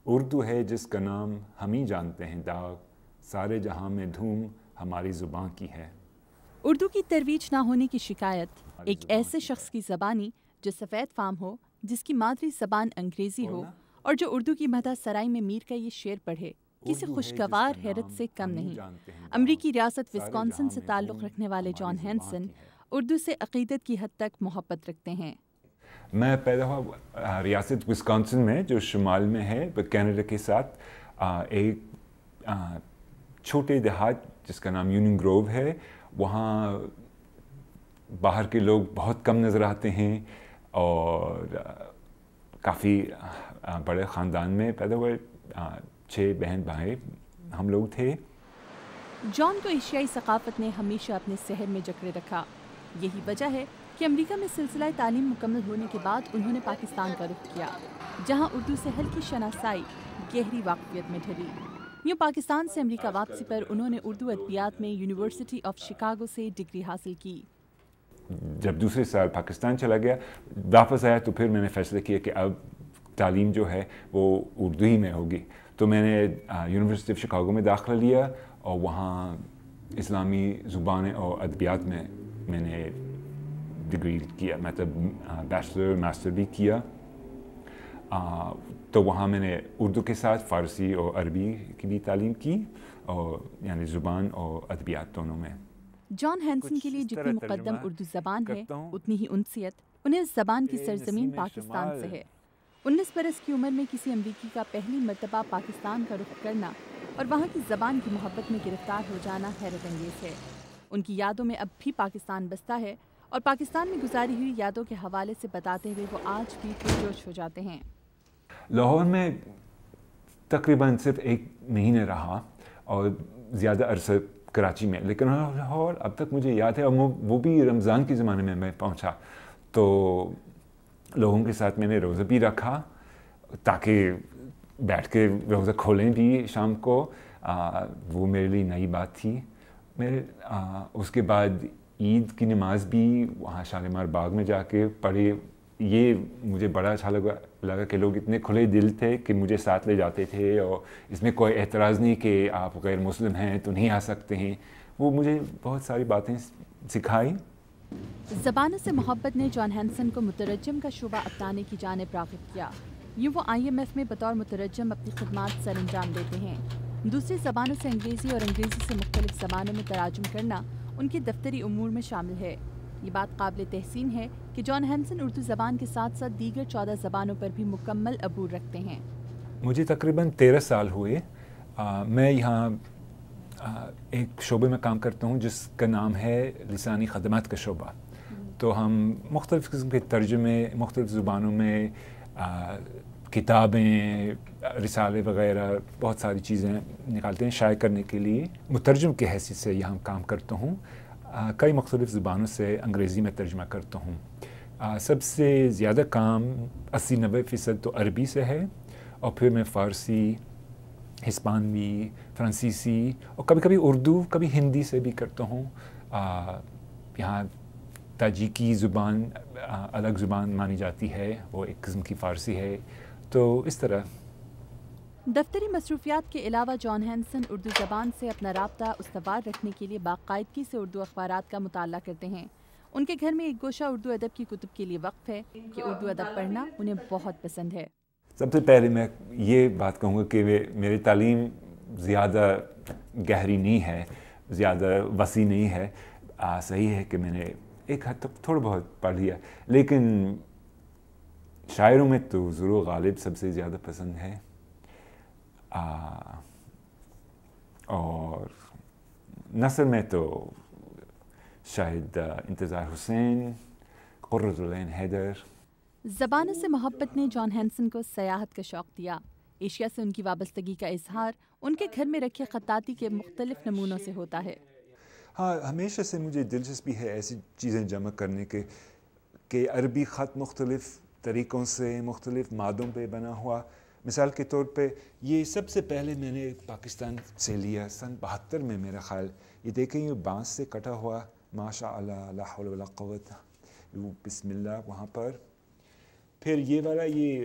اردو ہے جس کا نام ہم ہی جانتے ہیں داغ، سارے جہاں میں دھوم ہماری زباں کی ہے۔ اردو کی ترویج نہ ہونے کی شکایت ایک ایسے شخص کی زبانی جو سفید فام ہو، جس کی مادری زبان انگریزی ہو اور جو اردو کی مدح سرائی میں میر کا یہ شعر پڑھے، کسی خوشگوار حیرت سے کم نہیں۔ امریکی ریاست وسکانسن سے تعلق رکھنے والے جان ہینسن اردو سے عقیدت کی حد تک محبت رکھتے ہیں۔ میں پیدا ہوا ریاست وسکانسن میں جو شمال میں ہے، کینیڈا کے ساتھ ایک چھوٹے دیہات جس کا نام یونین گروو ہے۔ وہاں باہر کے لوگ بہت کم نظر آتے ہیں اور کافی بڑے خاندان میں پیدا ہوئے، 6 بہن بھائی ہم لوگ تھے۔ جان کو ایشیائی ثقافت نے ہمیشہ اپنے صہر میں جکڑے رکھا۔ یہی وجہ ہے کہ امریکہ میں سلسلہ تعلیم مکمل ہونے کے بعد انہوں نے پاکستان کا رخ کیا، جہاں اردو سے ہلکی شناسائی گہری واقفیت میں ڈھلی۔ یوں پاکستان سے امریکہ واپسی پر انہوں نے اردو ادبیات میں یونیورسٹی آف شکاگو سے ڈگری حاصل کی۔ جب دوسرے سال پاکستان چلا گیا، واپس آیا تو پھر میں نے فیصلہ کیا کہ اب تعلیم جو ہے وہ اردو ہی میں ہوگی، تو میں نے یونیورسٹی آف شکاگو میں داخلہ لیا اور وہاں اسلامی زبانیں اور ادبیات میں نے ڈگری کیا، مطلب بیچلر ماسٹر بھی کیا۔ تو وہاں میں نے اردو کے ساتھ فارسی اور عربی کی بھی تعلیم کی، اور یعنی زبان اور ادبیات دونوں میں۔ جان ہینسن کے لیے جتنی مقدم اردو زبان ہے، اتنی ہی انسیت انہیں اس زبان کی سرزمین پاکستان سے ہے۔ 19 برس کی عمر میں کسی امریکی کا پہلی مرتبہ پاکستان کا رخ کرنا اور وہاں کی زبان کی محبت میں گرفتار ہو جانا حیرت انگیز ہے۔ ان کی یادوں میں اب بھی پاکستان بستا ہے اور پاکستان میں گزاری ہوئی یادوں کے حوالے سے بتاتے ہوئے وہ آج بھی پرجوش ہو جاتے ہیں۔ لاہور میں تقریباً صرف 1 مہینہ رہا اور زیادہ عرصہ کراچی میں، لیکن لاہور اب تک مجھے یاد ہے، اور وہ بھی رمضان کے زمانے میں پہنچا تو لوگوں کے ساتھ میں نے روزہ بھی رکھا تاکہ بیٹھ کے روزہ کھولیں بھی شام کو، وہ میرے لیے نئی بات تھی۔ اس کے بعد عید کی نماز بھی وہاں شالیمار باغ میں جا کے پڑھی۔ یہ مجھے بڑا اچھا لگا کہ لوگ اتنے کھلے دل تھے کہ مجھے ساتھ لے جاتے تھے، اور اس میں کوئی اعتراض نہیں کہ آپ غیر مسلم ہیں تو نہیں آ سکتے ہیں۔ وہ مجھے بہت ساری باتیں سکھائی۔ زبانوں سے محبت نے جان ہینسن کو مترجم کا شعبہ اپنانے کی جانب راغب کیا۔ یوں وہ IMF میں بطور مترجم اپنی خدمات سر انجام دیتے ہیں۔ دوسری زبانوں سے انگریزی اور انگریزی سے مختلف زبانوں میں تراجم کرنا ان کے دفتری امور میں شامل ہے۔ یہ بات قابل تحسین ہے کہ جان ہینسن اردو زبان کے ساتھ ساتھ دیگر 14 زبانوں پر بھی مکمل عبور رکھتے ہیں۔ مجھے تقریباً 13 سال ہوئے۔ میں یہاں ایک شعبے میں کام کرتا ہوں جس کا نام ہے لسانی خدمات کا شعبہ۔ تو ہم مختلف قسم کے ترجمے مختلف زبانوں میں، کتابیں، رسالے وغیرہ بہت ساری چیزیں نکالتے ہیں شائع کرنے کے لیے۔ مترجم کی حیثیت سے یہاں کام کرتا ہوں، کئی مختلف زبانوں سے انگریزی میں ترجمہ کرتا ہوں۔ سب سے زیادہ کام 80-90% تو عربی سے ہے، اور پھر میں فارسی، ہسپانوی، فرانسیسی اور کبھی کبھی اردو، کبھی ہندی سے بھی کرتا ہوں۔ یہاں تاجیکی زبان الگ زبان مانی جاتی ہے، وہ ایک قسم کی فارسی ہے، تو اس طرح۔ دفتری مصروفیات کے علاوہ جان ہینسن اردو زبان سے اپنا رابطہ استوار رکھنے کے لیے باقاعدگی سے اردو اخبارات کا مطالعہ کرتے ہیں۔ ان کے گھر میں ایک گوشہ اردو ادب کی کتب کے لیے وقف ہے کہ اردو ادب پڑھنا انہیں بہت پسند ہے۔ سب سے پہلے میں یہ بات کہوں گا کہ میری تعلیم زیادہ گہری نہیں ہے، زیادہ وسیع نہیں ہے۔ صحیح ہے کہ میں نے ایک حد تک تھوڑا بہت پڑھ لیا، لیکن شاعروں میں تو ضرور غالب سب سے زیادہ پسند ہے، اور نثر میں تو شاید انتظار حسین، قرۃ العین حیدر۔ زبانوں سے محبت نے جان ہینسن کو سیاحت کا شوق دیا۔ ایشیا سے ان کی وابستگی کا اظہار ان کے گھر میں رکھے خطاطی کے مختلف نمونوں سے ہوتا ہے۔ ہاں، ہمیشہ سے مجھے دلچسپی ہے ایسی چیزیں جمع کرنے کے کہ عربی خط مختلف طریقوں سے مختلف مادوں پہ بنا ہوا۔ مثال کے طور پہ یہ سب سے پہلے میں نے پاکستان سے لیا سن 72 میں، میرا خیال۔ یہ دیکھیں، یہ بانس سے کٹا ہوا، ماشاء اللہ لا حول ولا قوت، بسم اللہ وہاں پر۔ پھر یہ والا یہ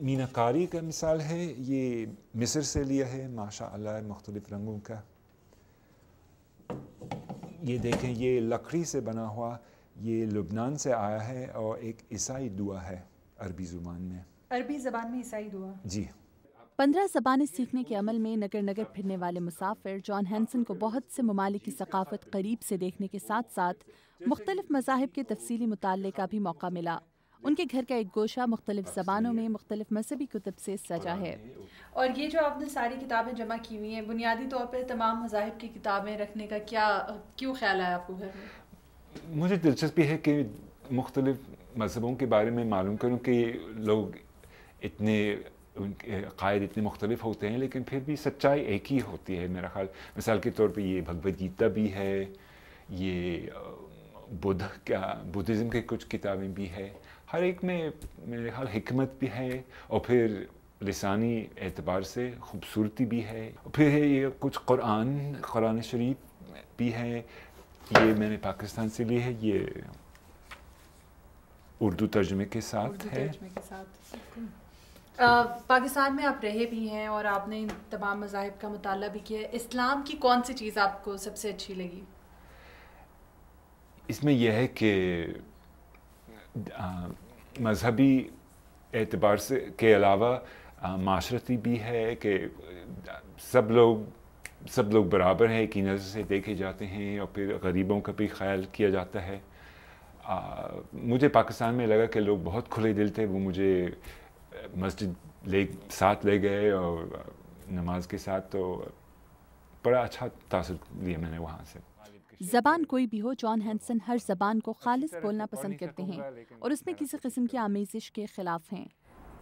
میناکاری کا مثال ہے، یہ مصر سے لیا ہے ماشاء اللہ، مختلف رنگوں کا. یہ دیکھیں یہ لکڑی سے بنا ہوا، یہ لبنان سے آیا ہے اور ایک عیسائی دعا ہے عربی زبان میں. عربی زبان میں عیسائی دعا؟ جی. 15 زبانیں سیکھنے کے عمل میں نگر نگر پھرنے والے مسافر جان ہینسن کو بہت سے ممالک کی ثقافت قریب سے دیکھنے کے ساتھ ساتھ مختلف مذاہب کے تفصیلی مطالعے کا بھی موقع ملا. ان کے گھر کا ایک گوشہ مختلف زبانوں میں مختلف مذہبی کتب سے سجا ہے. اور یہ جو آپ نے ساری کتابیں جمع کی ہوئی ہیں، بنیادی طور پہ تمام مذاہب کی کتابیں رکھنے کا کیوں خیال ہے آپ کو گھر میں؟ مجھے دلچسپی ہے کہ مختلف مذہبوں کے بارے میں معلوم کروں کہ لوگ اتنے ان کے عقائد اتنے مختلف ہوتے ہیں لیکن پھر بھی سچائی ایک ہی ہوتی ہے میرا خیال. مثال کے طور پہ یہ بھگوت گیتا بھی ہے، یہ بدھزم کے کچھ کتابیں بھی ہے، ہر ایک میں میرے خیال حکمت بھی ہے اور پھر لسانی اعتبار سے خوبصورتی بھی ہے. پھر یہ کچھ قرآن شریف بھی ہے، یہ میں نے پاکستان سے لی ہے، یہ اردو ترجمے کے ساتھ ہے. پاکستان میں آپ رہے بھی ہیں اور آپ نے ان تمام مذاہب کا مطالعہ بھی کیا ہے. اسلام کی کون سی چیز آپ کو سب سے اچھی لگی؟ اس میں یہ ہے کہ مذہبی اعتبار سے کے علاوہ معاشرتی بھی ہے کہ سب لوگ برابر ہیں، ایک ہی نظر سے دیکھے جاتے ہیں اور پھر غریبوں کا بھی خیال کیا جاتا ہے. مجھے پاکستان میں لگا کہ لوگ بہت کھلے دل تھے. وہ مجھے مسجد ساتھ لے گئے اور نماز کے ساتھ، تو بڑا اچھا تاثر لیا میں نے وہاں سے. زبان کوئی بھی ہو، جان ہینسن ہر زبان کو خالص بولنا پسند کرتے ہیں اور اس میں کسی قسم کی آمیزش کے خلاف ہیں.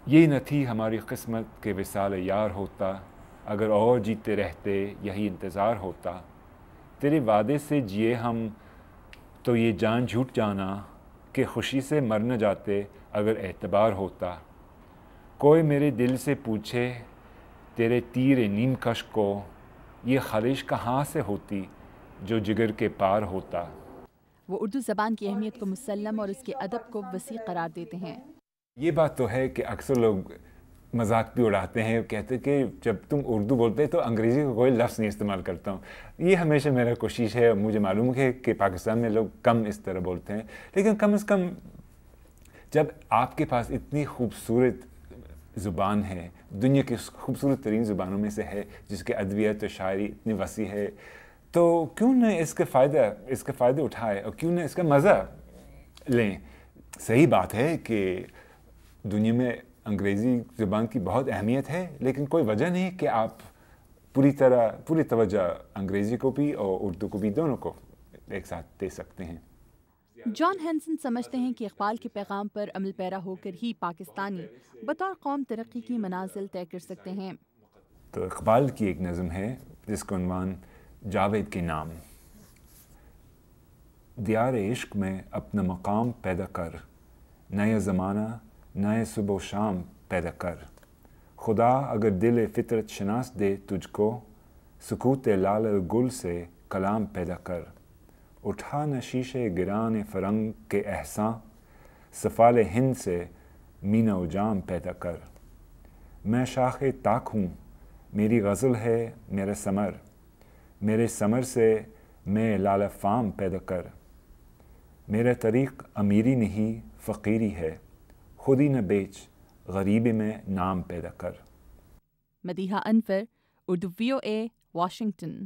یہ نہ تھی ہماری قسمت کہ وصال یار ہوتا، اگر اور جیتے رہتے یہی انتظار ہوتا. تیرے وعدے سے جیے ہم تو یہ جان جھوٹ جانا کہ خوشی سے مر نہ جاتے اگر اعتبار ہوتا. کوئی میرے دل سے پوچھے تیرے تیر نیم کش کو، یہ خلش کہاں سے ہوتی جو جگر کے پار ہوتا. وہ اردو زبان کی اہمیت کو مسلم اور اس کے ادب کو وسیع قرار دیتے ہیں. یہ بات تو ہے کہ اکثر لوگ مذاق بھی اڑاتے ہیں، کہتے کہ جب تم اردو بولتے تو انگریزی کا کوئی لفظ نہیں استعمال کرتا ہوں. یہ ہمیشہ میرا کوشش ہے. مجھے معلوم ہے کہ پاکستان میں لوگ کم اس طرح بولتے ہیں، لیکن کم از کم جب آپ کے پاس اتنی خوبصورت زبان ہے، دنیا کی خوبصورت ترین زبانوں میں سے ہے، جس کے ادبیات و شاعری اتنی وسیع ہے، تو کیوں نہ اس کا فائدہ اٹھائے اور کیوں نہ اس کا مزہ لیں. صحیح بات ہے کہ دنیا میں انگریزی زبان کی بہت اہمیت ہے، لیکن کوئی وجہ نہیں کہ آپ پوری توجہ انگریزی کو بھی اور اردو کو بھی، دونوں کو ایک ساتھ دے سکتے ہیں. جان ہینسن سمجھتے ہیں کہ اقبال کے پیغام پر عمل پیرا ہو کر ہی پاکستانی بطور قوم ترقی کی منازل طے کر سکتے ہیں. تو اقبال کی ایک نظم ہے جس کا عنوان جاوید کے نام. دیار عشق میں اپنا مقام پیدا کر، نیا زمانہ نئے صبح و شام پیدا کر. خدا اگر دل فطرت شناس دے تجھ کو، سکوت لال گل سے کلام پیدا کر. اٹھا نہ شیشے گران فرنگ کے احساں، سفال ہند سے مینا و جام پیدا کر. میں شاخ طاق ہوں، میری غزل ہے میرا ثمر، میرے ثمر سے میں لال فام پیدا کر. میرا طریق امیری نہیں فقیری ہے، خود ہی نہ بیچ غریبی میں نام پیدا کر. مدیحہ انور، اردو VOA، واشنگٹن.